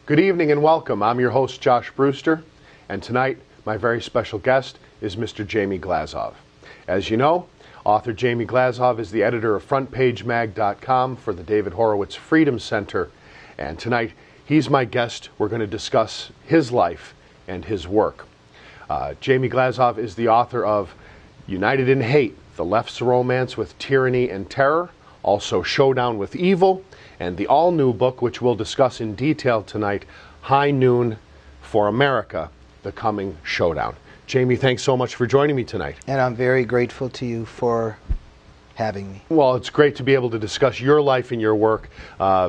Good evening and welcome. I'm your host, Josh Brewster, and tonight my very special guest is Mr. Jamie Glazov. As you know, author Jamie Glazov is the editor of FrontPageMag.com for the David Horowitz Freedom Center, and tonight he's my guest. We're going to discuss his life and his work. Jamie Glazov is the author of United in Hate, The Left's Romance with Tyranny and Terror, also Showdown with Evil, and the all-new book, which we'll discuss in detail tonight, High Noon for America, The Coming Showdown. Jamie, thanks so much for joining me tonight. And I'm very grateful to you for having me. Well, it's great to be able to discuss your life and your work.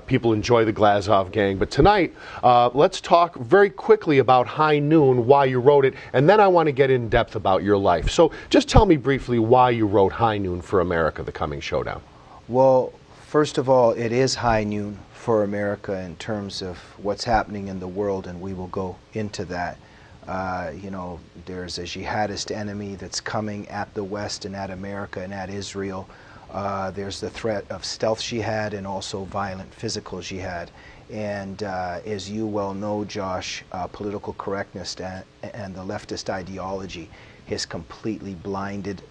People enjoy the Glazov gang. But tonight, let's talk very quickly about High Noon, why you wrote it, and then I want to get in depth about your life. So just tell me briefly why you wrote High Noon for America, The Coming Showdown. Well, first of all, it is high noon for America in terms of what's happening in the world, and we will go into that. There's a jihadist enemy that's coming at the West and at America and at Israel. There's the threat of stealth jihad and also violent physical jihad. And as you well know, Josh, political correctness and the leftist ideology has completely blinded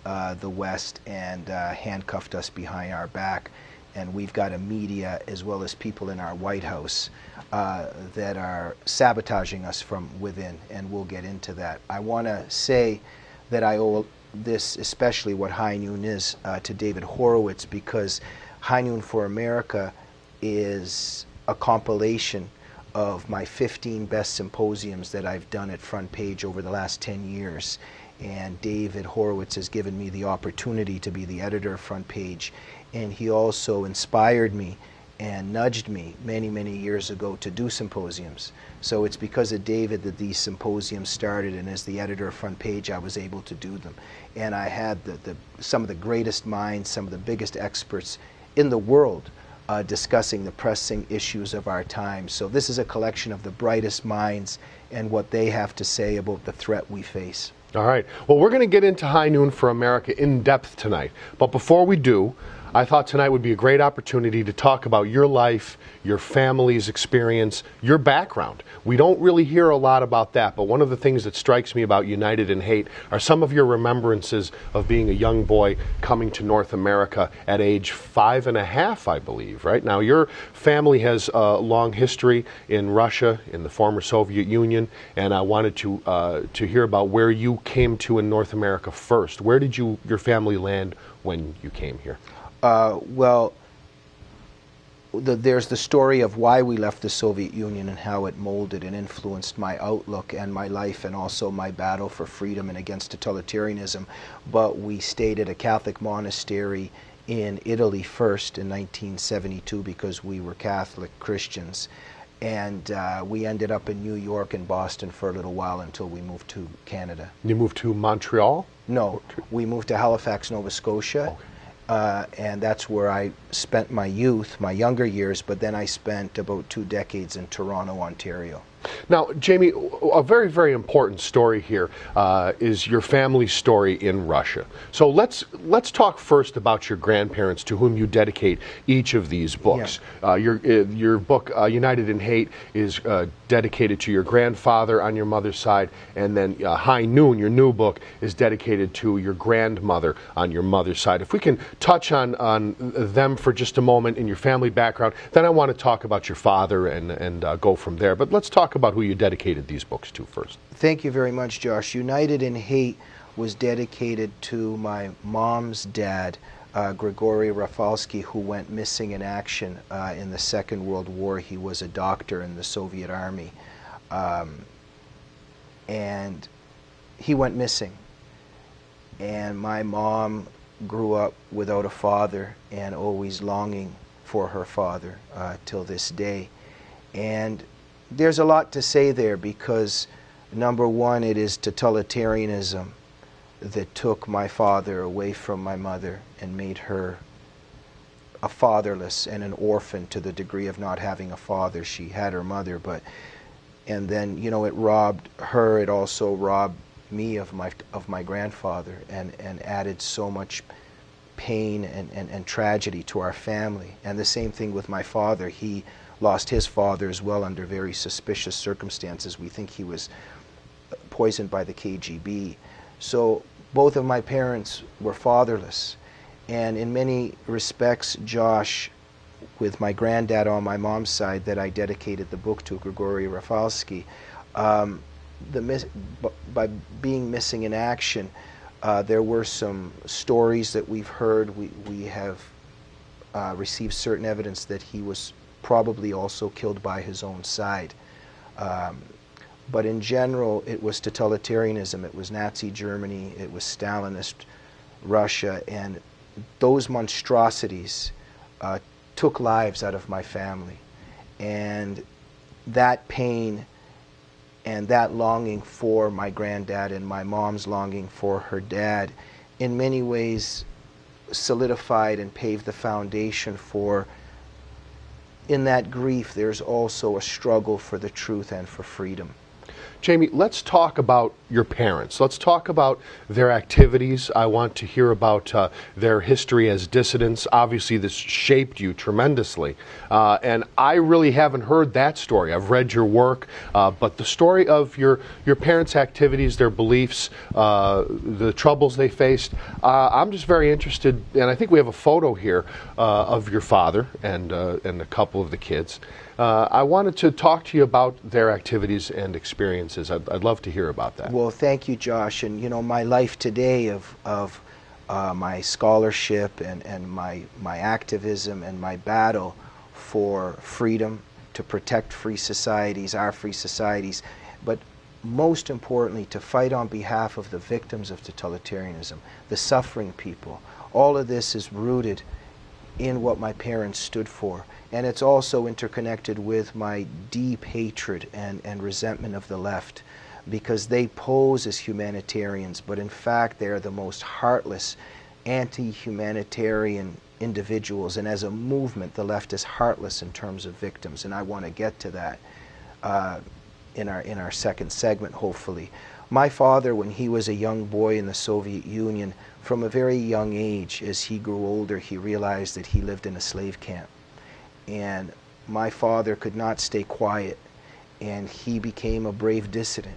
the West and handcuffed us behind our back. And we've got a media as well as people in our White House that are sabotaging us from within, and we'll get into that. I want to say that I owe this, especially what High Noon is, to David Horowitz, because High Noon for America is a compilation of my 15 best symposiums that I've done at Front Page over the last 10 years. And David Horowitz has given me the opportunity to be the editor of Front Page, and he also inspired me and nudged me many, many years ago to do symposiums. So it's because of David that these symposiums started, and as the editor of Front Page, I was able to do them. And I had some of the greatest minds, some of the biggest experts in the world discussing the pressing issues of our time. So this is a collection of the brightest minds and what they have to say about the threat we face. All right. Well, we're going to get into High Noon for America in depth tonight. But before we do, I thought tonight would be a great opportunity to talk about your life, your family's experience, your background. We don't really hear a lot about that, but one of the things that strikes me about United in Hate are some of your remembrances of being a young boy coming to North America at age 5.5, I believe, right? Now, your family has a long history in Russia, in the former Soviet Union, and I wanted to hear about where you came to in North America first. Where did your family land when you came here? There's the story of why we left the Soviet Union and how it molded and influenced my outlook and my life and also my battle for freedom and against totalitarianism. But we stayed at a Catholic monastery in Italy first in 1972 because we were Catholic Christians. And we ended up in New York and Boston for a little while until we moved to Canada. You moved to Montreal? No, we moved to Halifax, Nova Scotia. Okay. And that's where I spent my youth, my younger years, but then I spent about 2 decades in Toronto, Ontario. Now, Jamie, a very, very important story here is your family's story in Russia. So let's talk first about your grandparents, to whom you dedicate each of these books. Yeah. Your book, United in Hate, is dedicated to your grandfather on your mother's side, and then High Noon, your new book, is dedicated to your grandmother on your mother's side. If we can touch on them for just a moment in your family background, then I want to talk about your father and go from there. But let's talk about who you dedicated these books to first. Thank you very much, Josh. United in Hate was dedicated to my mom's dad, Grigory Rafalsky, who went missing in action in the Second World War. He was a doctor in the Soviet Army. And he went missing. And my mom grew up without a father and always longing for her father till this day. And there's a lot to say there because, number one, it is totalitarianism that took my father away from my mother and made her a fatherless and an orphan to the degree of not having a father. She had her mother, and then, you know, it robbed her. It also robbed me of my grandfather and added so much pain and tragedy to our family. And the same thing with my father. He lost his father as well under very suspicious circumstances. We think he was poisoned by the KGB. So both of my parents were fatherless. And in many respects, Josh, with my granddad on my mom's side that I dedicated the book to, Grigory Rafalsky, by being missing in action, there were some stories that we've heard. We have received certain evidence that he was probably also killed by his own side. But in general, it was totalitarianism. It was Nazi Germany. It was Stalinist Russia. And those monstrosities took lives out of my family. And that pain and that longing for my granddad and my mom's longing for her dad in many ways solidified and paved the foundation for, in that grief, there's also a struggle for the truth and for freedom. Jamie, let's talk about your parents. Let's talk about their activities. I want to hear about their history as dissidents. Obviously, this shaped you tremendously. And I really haven't heard that story. I've read your work, but the story of your parents' activities, their beliefs, the troubles they faced, I'm just very interested, and I think we have a photo here of your father and a couple of the kids. I wanted to talk to you about their activities and experiences. I'd love to hear about that. Well, thank you, Josh. And you know, my life today of my scholarship and my activism and my battle for freedom, to protect free societies, our free societies, but most importantly, to fight on behalf of the victims of totalitarianism, the suffering people. All of this is rooted in what my parents stood for. And it's also interconnected with my deep hatred and resentment of the left, because they pose as humanitarians, but in fact they are the most heartless, anti-humanitarian individuals. And as a movement, the left is heartless in terms of victims. And I want to get to that in our second segment, hopefully. My father, when he was a young boy in the Soviet Union, from a very young age, as he grew older, he realized that he lived in a slave camp. And my father could not stay quiet, and he became a brave dissident.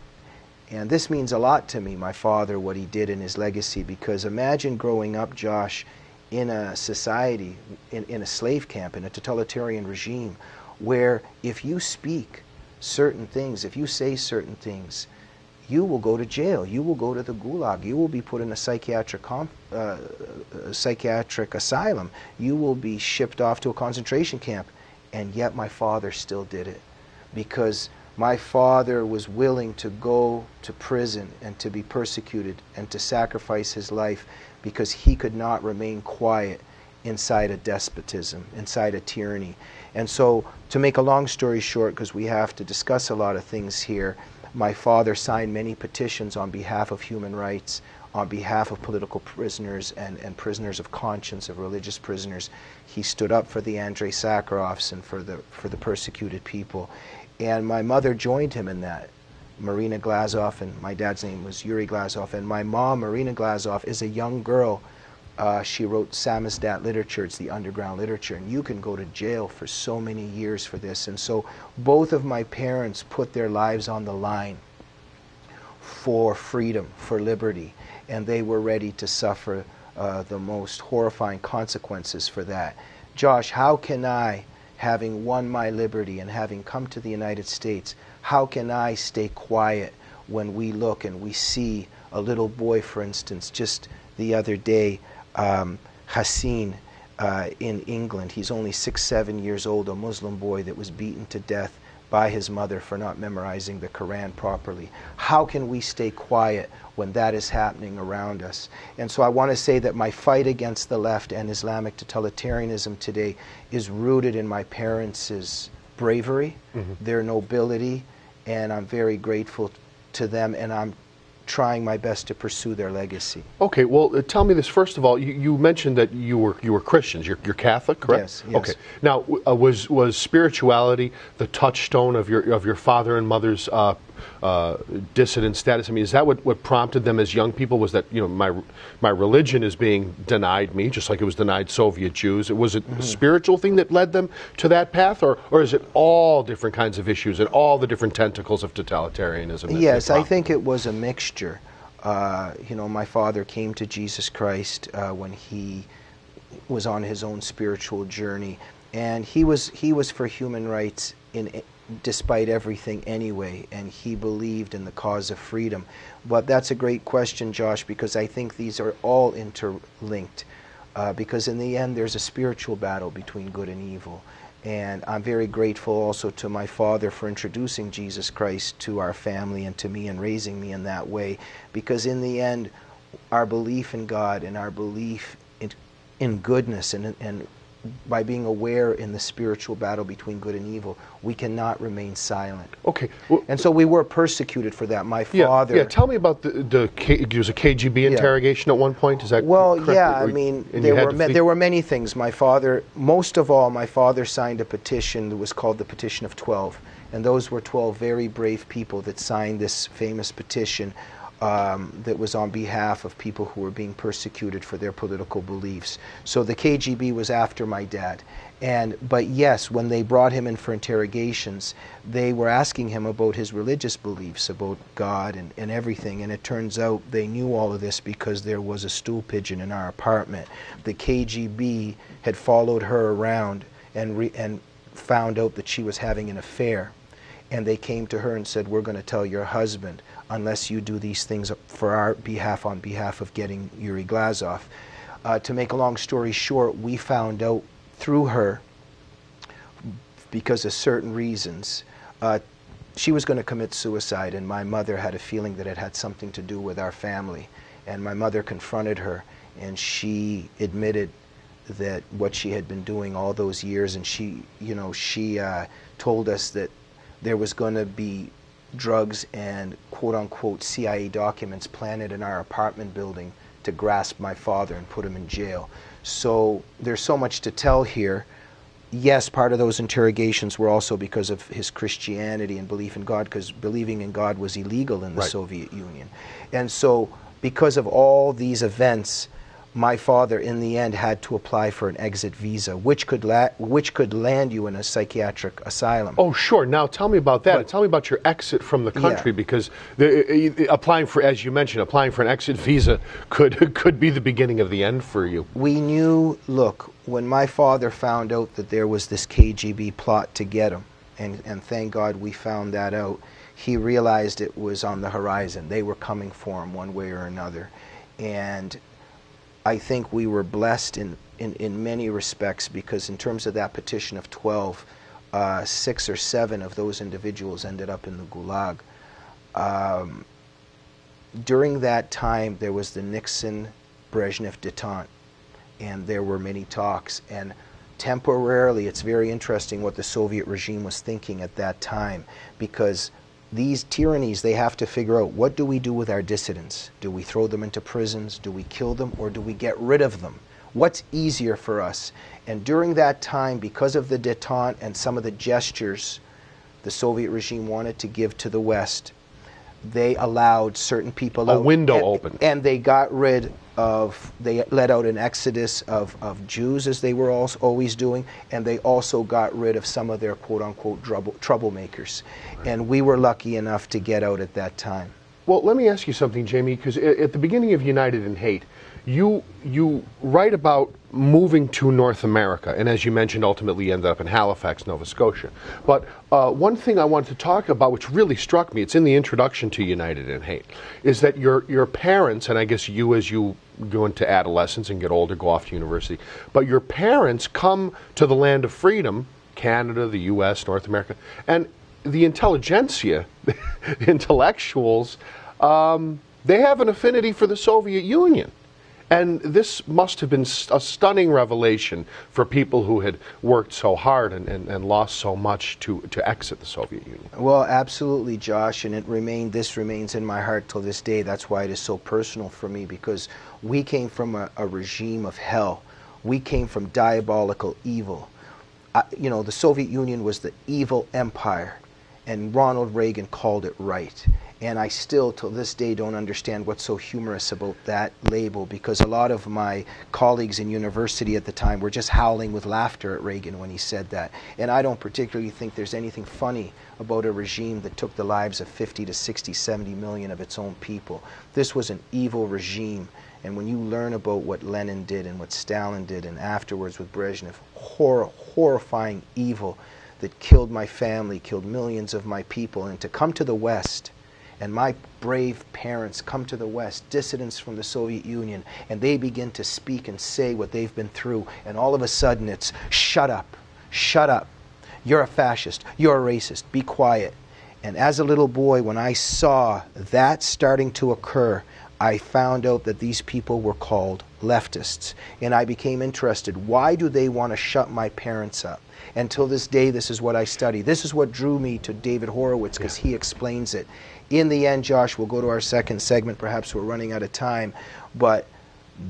And this means a lot to me, my father, what he did in his legacy, because imagine growing up, Josh, in a society, in a slave camp, in a totalitarian regime, where if you speak certain things, if you say certain things, you will go to jail, you will go to the gulag, you will be put in a psychiatric asylum, you will be shipped off to a concentration camp. And yet my father still did it, because my father was willing to go to prison and to be persecuted and to sacrifice his life, because he could not remain quiet inside a despotism, inside a tyranny. And so, to make a long story short, because we have to discuss a lot of things here, my father signed many petitions on behalf of human rights, on behalf of political prisoners and prisoners of conscience, of religious prisoners. He stood up for the Andrei Sakharovs and for the persecuted people. And my mother joined him in that. Marina Glazov, and my dad's name was Yuri Glazov, and my mom, Marina Glazov, is a young girl. She wrote samizdat literature, it's the underground literature, and you can go to jail for so many years for this. And so both of my parents put their lives on the line for freedom, for liberty, and they were ready to suffer the most horrifying consequences for that. Josh, how can I, having won my liberty and having come to the United States, how can I stay quiet when we look and we see a little boy, for instance, just the other day, Hassin in England. He's only 6, 7 years old, a Muslim boy that was beaten to death by his mother for not memorizing the Quran properly. How can we stay quiet when that is happening around us? And so I want to say that my fight against the left and Islamic totalitarianism today is rooted in my parents' bravery, their nobility, and I'm very grateful to them, and I'm trying my best to pursue their legacy. Okay, well, tell me this. First of all, you mentioned that you were Christians. You're Catholic, correct? Yes. Yes. Okay. Now, was spirituality the touchstone of your father and mother's dissident status? I mean, is that what prompted them as young people? Was that, my religion is being denied me, just like it was denied Soviet Jews? Was it a spiritual thing that led them to that path, or is it all different kinds of issues and all the different tentacles of totalitarianism? Yes, I think it was a mixture. My father came to Jesus Christ when he was on his own spiritual journey, and he was for human rights despite everything anyway, and he believed in the cause of freedom. But that's a great question, Josh, because I think these are all interlinked, because in the end there's a spiritual battle between good and evil. And I'm very grateful also to my father for introducing Jesus Christ to our family and to me and raising me in that way, because in the end our belief in God and our belief in goodness and by being aware in the spiritual battle between good and evil, we cannot remain silent. Okay. And so we were persecuted for that. My father... Yeah, tell me about there was a KGB interrogation at one point, is that correct? Yeah, I mean, there were many things. Most of all, my father signed a petition that was called the Petition of 12. And those were 12 very brave people that signed this famous petition that was on behalf of people who were being persecuted for their political beliefs. So the KGB was after my dad. But yes, when they brought him in for interrogations, they were asking him about his religious beliefs, about God and everything. And it turns out they knew all of this because there was a stool pigeon in our apartment. The KGB had followed her around and found out that she was having an affair. And they came to her and said, "We're going to tell your husband unless you do these things for our behalf, on behalf of getting Yuri Glazov." To make a long story short, we found out through her, because of certain reasons, she was going to commit suicide, and my mother had a feeling that it had something to do with our family. And my mother confronted her, and she admitted that what she had been doing all those years, and she told us that there was going to be drugs and quote-unquote CIA documents planted in our apartment building to grasp my father and put him in jail. So there's so much to tell here. Yes, part of those interrogations were also because of his Christianity and belief in God, because believing in God was illegal in the Soviet Union. And so because of all these events, my father in the end had to apply for an exit visa, which could land you in a psychiatric asylum. Oh, sure. Now tell me about that. Tell me about your exit from the country, because applying for, as you mentioned, applying for an exit visa could be the beginning of the end for you. We knew, look, when my father found out that there was this KGB plot to get him, and thank God we found that out, he realized it was on the horizon. They were coming for him one way or another. And I think we were blessed in many respects, because in terms of that petition of 12, 6 or 7 of those individuals ended up in the Gulag. During that time, there was the Nixon-Brezhnev detente, and there were many talks. And temporarily, it's very interesting what the Soviet regime was thinking at that time, because these tyrannies, they have to figure out, what do we do with our dissidents? Do we throw them into prisons? Do we kill them? Or do we get rid of them? What's easier for us? And during that time, because of the détente and some of the gestures the Soviet regime wanted to give to the West, they allowed certain people out. A window opened. And they got rid of, they let out an exodus of Jews, as they were always doing, and they also got rid of some of their quote-unquote troublemakers. And we were lucky enough to get out at that time. Well, let me ask you something, Jamie, because at the beginning of United in Hate, you write about moving to North America, and as you mentioned, ultimately you ended up in Halifax, Nova Scotia. But one thing I wanted to talk about, which really struck me, it's in the introduction to United in Hate, is that your parents, and I guess you, as you go into adolescence and get older, go off to university, but your parents come to the land of freedom, Canada, the U.S., North America, and the intelligentsia, the intellectuals, they have an affinity for the Soviet Union. And this must have been a stunning revelation for people who had worked so hard and lost so much to exit the Soviet Union. Well, absolutely, Josh, and this remains in my heart till this day. That's why it is so personal for me, because we came from a regime of hell. We came from diabolical evil. The Soviet Union was the evil empire. and Ronald Reagan called it right. And I still, till this day, don't understand what's so humorous about that label, because a lot of my colleagues in university at the time were just howling with laughter at Reagan when he said that. And I don't particularly think there's anything funny about a regime that took the lives of 50 to 60, 70 million of its own people. This was an evil regime. And when you learn about what Lenin did and what Stalin did, and afterwards with Brezhnev, horrifying evil that killed my family, killed millions of my people, and to come to the West, and my brave parents come to the West, dissidents from the Soviet Union, and they begin to speak and say what they've been through, and all of a sudden it's, shut up, you're a fascist, you're a racist, be quiet. And as a little boy, when I saw that starting to occur, I found out that these people were called leftists. And I became interested. Why do they want to shut my parents up? Until this day, this is what I study. This is what drew me to David Horowitz, because he explains it. In the end, Josh, we'll go to our second segment. Perhaps we're running out of time. But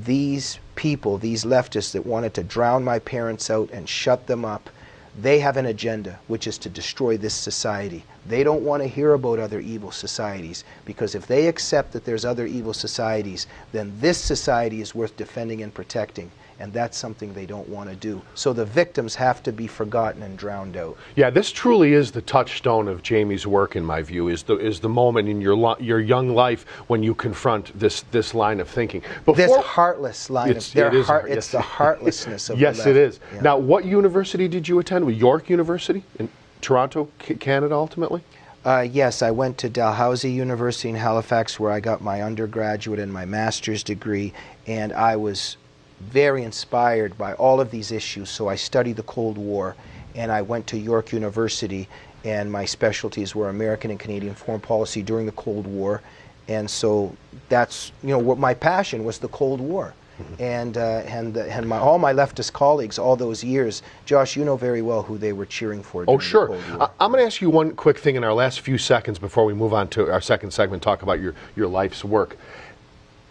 these people, these leftists that wanted to drown my parents out and shut them up, they have an agenda, which is to destroy this society. They don't want to hear about other evil societies, because if they accept that there's other evil societies, then this society is worth defending and protecting. And that's something they don't want to do. So the victims have to be forgotten and drowned out. Yeah, this truly is the touchstone of Jamie's work, in my view, is the moment in your young life when you confront this line of thinking. This heartless line it's the heartlessness of yes, the left. it is. Yeah. Now, what university did you attend? York University in Toronto, Canada, ultimately? Yes, I went to Dalhousie University in Halifax, where I got my undergraduate and my master's degree, and I was very inspired by all of these issues. So I studied the Cold War, and I went to York University, and my specialties were American and Canadian foreign policy during the Cold War. And so that's, what my passion was, the Cold War. Mm-hmm. All my leftist colleagues all those years, Josh, you know very well who they were cheering for during the Cold War. I'm going to ask you one quick thing in our last few seconds before we move on to our second segment, talk about your life's work.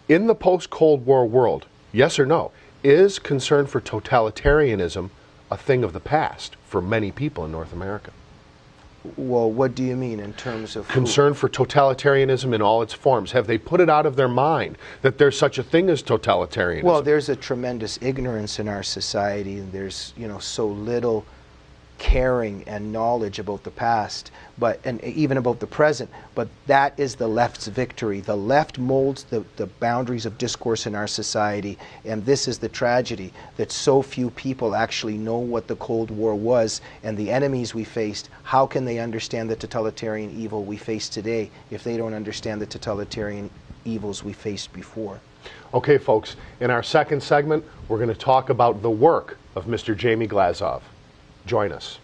In the post-Cold War world, yes or no, is concern for totalitarianism a thing of the past for many people in North America? Well, what do you mean in terms of concern for totalitarianism in all its forms? Have they put it out of their mind that there's such a thing as totalitarianism? Well, there's a tremendous ignorance in our society, and there's so little caring and knowledge about the past, and even about the present. But that is the left's victory. The left molds the boundaries of discourse in our society, and this is the tragedy, that so few people actually know what the Cold War was and the enemies we faced. How can they understand the totalitarian evil we face today if they don't understand the totalitarian evils we faced before? Okay, folks, in our second segment, we're going to talk about the work of Mr. Jamie Glazov. Join us.